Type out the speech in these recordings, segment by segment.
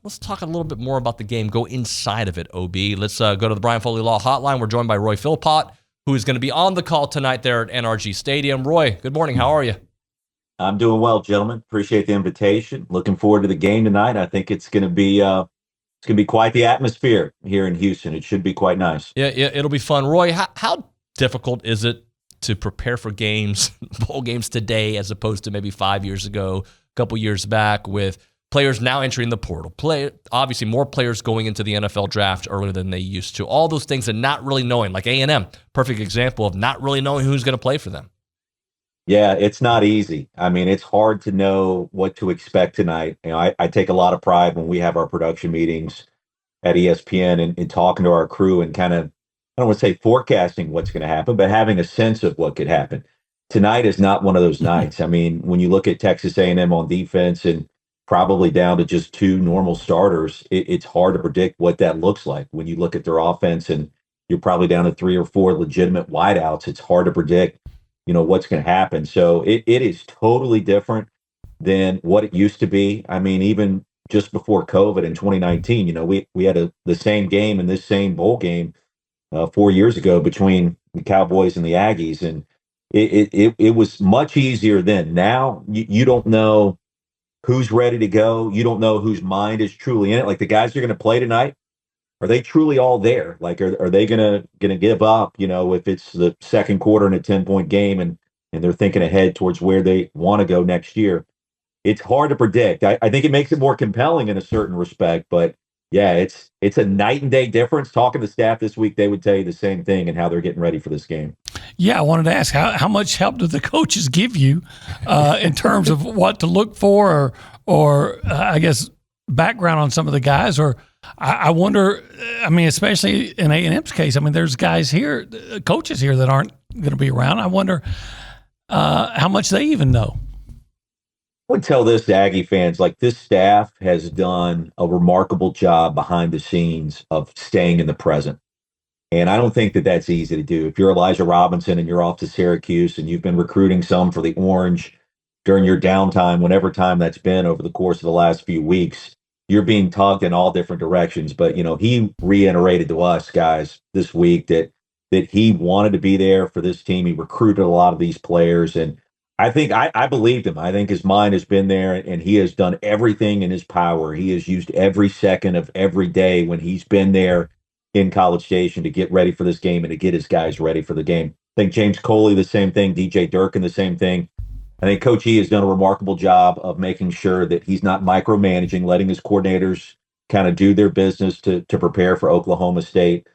let's talk a little bit more about the game. Go inside of it, OB. Let's go to the Brian Foley Law Hotline. We're joined by Roy Philpott, who is going to be on the call tonight there at NRG Stadium. Roy, good morning. How are you? I'm doing well, gentlemen. Appreciate the invitation. Looking forward to the game tonight. I think it's going to be quite the atmosphere here in Houston. It should be quite nice. Yeah, it'll be fun. Roy, how difficult is it to prepare for games, bowl games today, as opposed to maybe 5 years ago, a couple years back, with players now entering the portal? Obviously, more players going into the NFL draft earlier than they used to. All those things and not really knowing, like A&M, perfect example of not really knowing who's going to play for them. Yeah, it's not easy. I mean, it's hard to know what to expect tonight. I take a lot of pride when we have our production meetings at ESPN and talking to our crew and kind of, I don't want to say forecasting what's going to happen, but having a sense of what could happen. Tonight is not one of those nights. I mean, when you look at Texas A&M on defense and probably down to just two normal starters, it's hard to predict what that looks like. When you look at their offense and you're probably down to three or four legitimate wideouts, it's hard to predict, what's going to happen. So it is totally different than what it used to be. I mean, even just before COVID in 2019, we had the same game in this same bowl game 4 years ago between the Cowboys and the Aggies, and it was much easier then. Now you don't know who's ready to go. You don't know whose mind is truly in it. Like the guys you're going to play tonight, are they truly all there? Like, are they gonna give up? If it's the second quarter in a 10-point game and they're thinking ahead towards where they want to go next year. It's hard to predict. I think it makes it more compelling in a certain respect, but yeah, it's a night and day difference. Talking to staff this week, they would tell you the same thing and how they're getting ready for this game. Yeah, I wanted to ask how much help do the coaches give you in terms of what to look for, or I guess background on some of the guys, or I wonder. I mean, especially in A&M's case, I mean, there's guys here, coaches here that aren't going to be around. I wonder how much they even know. I would tell this to Aggie fans, like this staff has done a remarkable job behind the scenes of staying in the present. And I don't think that that's easy to do. If you're Elijah Robinson and you're off to Syracuse and you've been recruiting some for the Orange during your downtime, whenever time that's been over the course of the last few weeks, you're being tugged in all different directions. But, he reiterated to us guys this week that he wanted to be there for this team. He recruited a lot of these players, and I think I believed him. I think his mind has been there, and he has done everything in his power. He has used every second of every day when he's been there in College Station to get ready for this game and to get his guys ready for the game. I think James Coley, the same thing. DJ Durkin, the same thing. I think Coach E has done a remarkable job of making sure that he's not micromanaging, letting his coordinators kind of do their business to prepare for Oklahoma State.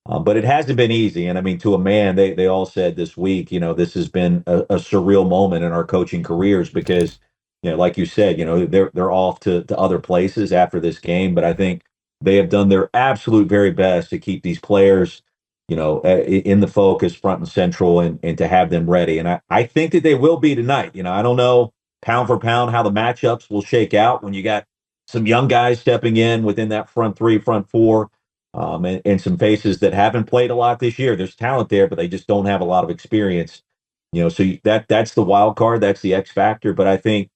But it hasn't been easy. And I mean, to a man, they all said this week, this has been a surreal moment in our coaching careers because, like you said, they're off to other places after this game. But I think they have done their absolute very best to keep these players, in the focus, front and central, and to have them ready. And I think that they will be tonight. I don't know pound for pound how the matchups will shake out when you got some young guys stepping in within that front three, front four. And some faces that haven't played a lot this year. There's talent there, but they just don't have a lot of experience. So that's the wild card. That's the X factor. But I think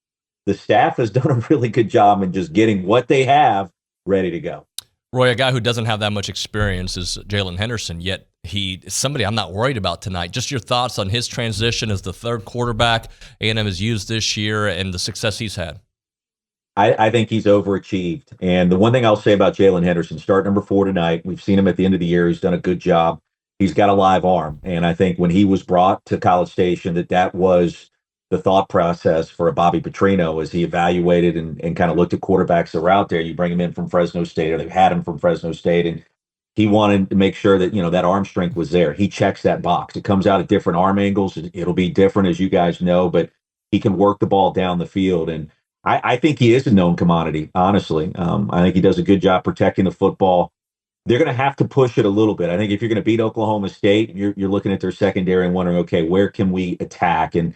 the staff has done a really good job in just getting what they have ready to go. Roy, a guy who doesn't have that much experience is Jalen Henderson, yet he is somebody I'm not worried about tonight. Just your thoughts on his transition as the third quarterback A&M has used this year and the success he's had. I think he's overachieved. And the one thing I'll say about Jalen Henderson, start number 4 tonight. We've seen him at the end of the year. He's done a good job. He's got a live arm. And I think when he was brought to College Station, that was the thought process for a Bobby Petrino as he evaluated and kind of looked at quarterbacks that were out there. You bring him in from Fresno State, or they've had him from Fresno State. And he wanted to make sure that, that arm strength was there. He checks that box. It comes out at different arm angles. It'll be different, as you guys know, but he can work the ball down the field. And I think he is a known commodity, honestly. I think he does a good job protecting the football. They're going to have to push it a little bit. I think if you're going to beat Oklahoma State, you're looking at their secondary and wondering, okay, where can we attack? And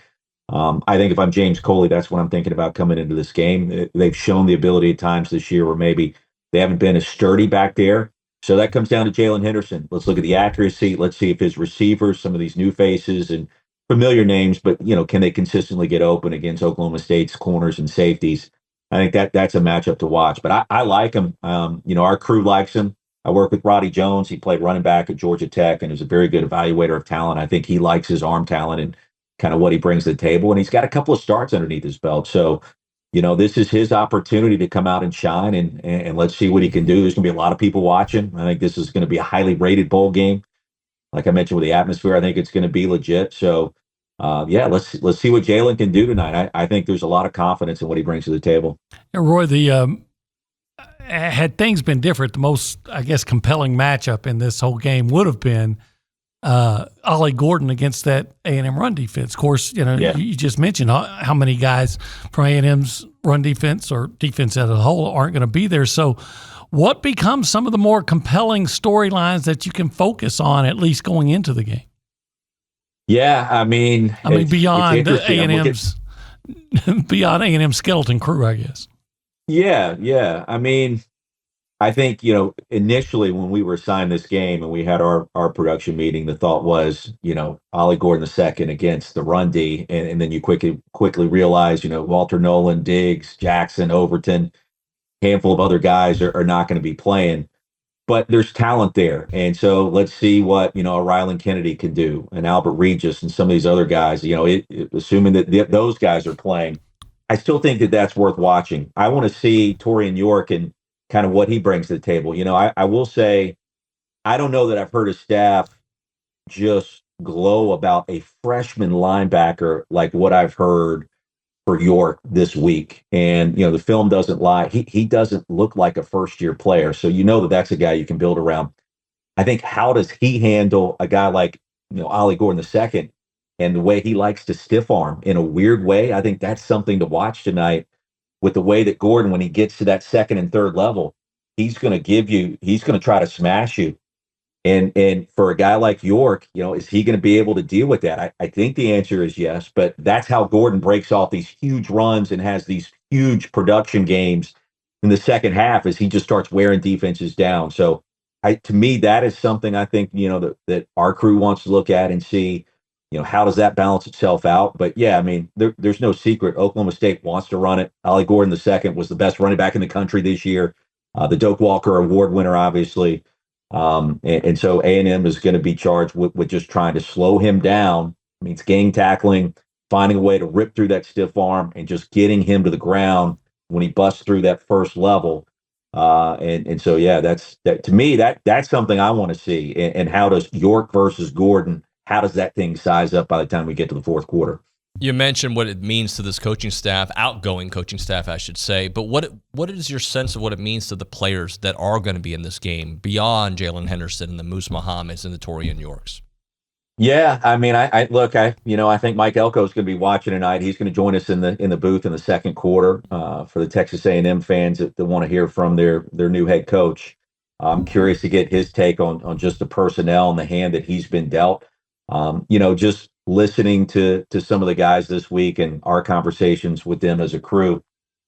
I think if I'm James Coley, that's what I'm thinking about coming into this game. They've shown the ability at times this year where maybe they haven't been as sturdy back there. So that comes down to Jalen Henderson. Let's look at the accuracy. Let's see if his receivers, some of these new faces and familiar names, but can they consistently get open against Oklahoma State's corners and safeties? I think that's a matchup to watch. But I like him. Our crew likes him. I work with Roddy Jones. He played running back at Georgia Tech and is a very good evaluator of talent. I think he likes his arm talent and kind of what he brings to the table. And he's got a couple of starts underneath his belt. So, this is his opportunity to come out and shine, and let's see what he can do. There's going to be a lot of people watching. I think this is going to be a highly rated bowl game. Like I mentioned with the atmosphere, I think it's going to be legit. So, let's see what Jalen can do tonight. I think there's a lot of confidence in what he brings to the table. And Roy, had things been different, the most, I guess, compelling matchup in this whole game would have been Ollie Gordon against that A&M run defense. Of course, you just mentioned how many guys from A&M's run defense or defense as a whole aren't going to be there. So what becomes some of the more compelling storylines that you can focus on, at least going into the game? Yeah, I mean, beyond A&M's beyond A&M's skeleton crew, I guess. Yeah. I mean, I think, initially when we were assigned this game and we had our production meeting, the thought was, Ollie Gordon II against the run D. And then you quickly realize, Walter Nolan, Diggs, Jackson, Overton, handful of other guys are not going to be playing. But there's talent there. And so let's see what, Rylan Kennedy can do, and Albert Regis and some of these other guys, assuming that those guys are playing. I still think that that's worth watching. I want to see Torian York and kind of what he brings to the table. I will say, I don't know that I've heard a staff just glow about a freshman linebacker like what I've heard for York this week. And, the film doesn't lie. He doesn't look like a first-year player. So that's a guy you can build around. I think, how does he handle a guy like, Ollie Gordon II and the way he likes to stiff arm in a weird way? I think that's something to watch tonight, with the way that Gordon, when he gets to that second and third level, he's going to try to smash you. And for a guy like York, is he going to be able to deal with that? I think the answer is yes, but that's how Gordon breaks off these huge runs and has these huge production games in the second half, as he just starts wearing defenses down. So to me, that is something I think, that our crew wants to look at and see, how does that balance itself out? But yeah, I mean, there's no secret. Oklahoma State wants to run it. Ollie Gordon II was the best running back in the country this year. The Doak Walker Award winner, obviously. And so A&M is going to be charged with just trying to slow him down. I mean, it's gang tackling, finding a way to rip through that stiff arm and just getting him to the ground when he busts through that first level. And so, yeah, that's to me, that's something I want to see. And how does York versus Gordon, how does that thing size up by the time we get to the fourth quarter? You mentioned what it means to this coaching staff, outgoing coaching staff, I should say. But what is your sense of what it means to the players that are going to be in this game beyond Jalen Henderson and the Moose Muhammad's and the Torian Yorks? Yeah, I mean, I think Mike Elko is going to be watching tonight. He's going to join us in the booth in the second quarter for the Texas A&M fans that want to hear from their new head coach. I'm curious to get his take on just the personnel and the hand that he's been dealt. Just listening to some of the guys this week and our conversations with them as a crew,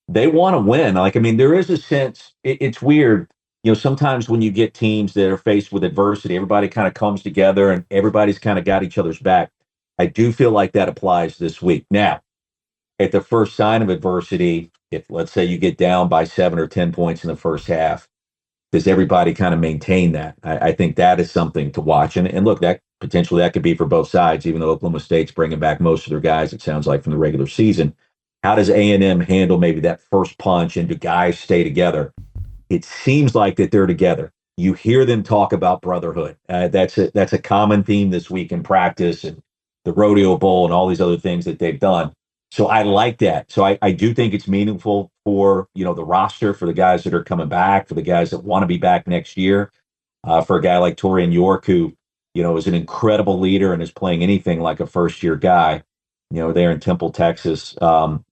they want to win. There is a sense, it's weird. Sometimes when you get teams that are faced with adversity, everybody kind of comes together and everybody's kind of got each other's back. I do feel like that applies this week. Now, at the first sign of adversity, if let's say you get down by 7 or 10 points in the first half, does everybody kind of maintain that? I think that is something to watch. And look, that potentially that could be for both sides, even though Oklahoma State's bringing back most of their guys, it sounds like, from the regular season. How does A&M handle maybe that first punch, and do guys stay together? It seems like that they're together. You hear them talk about brotherhood. That's a common theme this week in practice and the Rodeo Bowl and all these other things that they've done. So I like that. So I do think it's meaningful for, the roster, for the guys that are coming back, for the guys that want to be back next year, for a guy like Torian York, who, is an incredible leader and is playing anything like a first-year guy, there in Temple, Texas.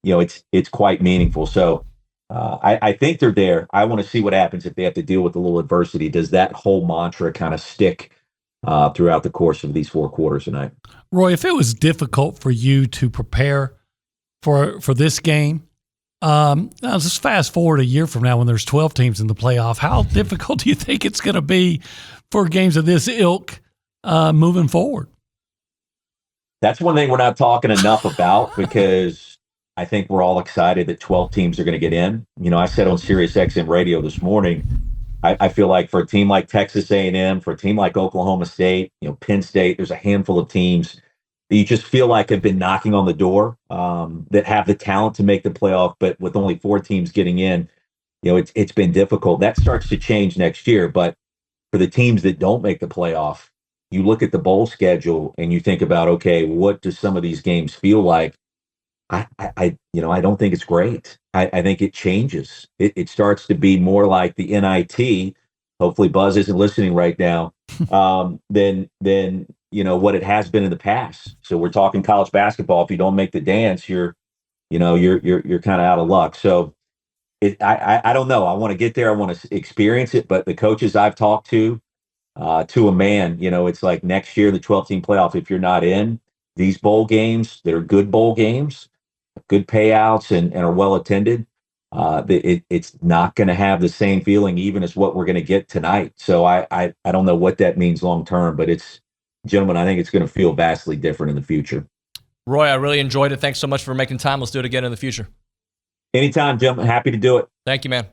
It's quite meaningful. So I think they're there. I want to see what happens if they have to deal with a little adversity. Does that whole mantra kind of stick throughout the course of these 4 quarters tonight? Roy, if it was difficult for you to prepare for this game, now just fast forward a year from now when there's 12 teams in the playoff, how difficult do you think it's going to be for games of this ilk moving forward? That's one thing we're not talking enough about, because I think we're all excited that 12 teams are going to get in. I said on Sirius XM radio this morning, I feel like for a team like Texas A&M, for a team like Oklahoma State, Penn State, there's a handful of teams that you just feel like have been knocking on the door, that have the talent to make the playoff, but with only 4 teams getting in, it's been difficult. That starts to change next year. But for the teams that don't make the playoff, you look at the bowl schedule and you think about, okay, what do some of these games feel like? I don't think it's great. I think it changes. It starts to be more like the NIT. Hopefully, Buzz isn't listening right now. Than what it has been in the past. So we're talking college basketball. If you don't make the dance, you're kind of out of luck. So I don't know. I want to get there. I want to experience it. But the coaches I've talked to a man, it's like next year the 12-team playoff. If you're not in these bowl games, that are good bowl games, good payouts and are well attended, it's not going to have the same feeling even as what we're going to get tonight. So I don't know what that means long term, but gentlemen, I think it's going to feel vastly different in the future. Roy, I really enjoyed it. Thanks so much for making time. Let's do it again in the future. Anytime, gentlemen. Happy to do it. Thank you, man.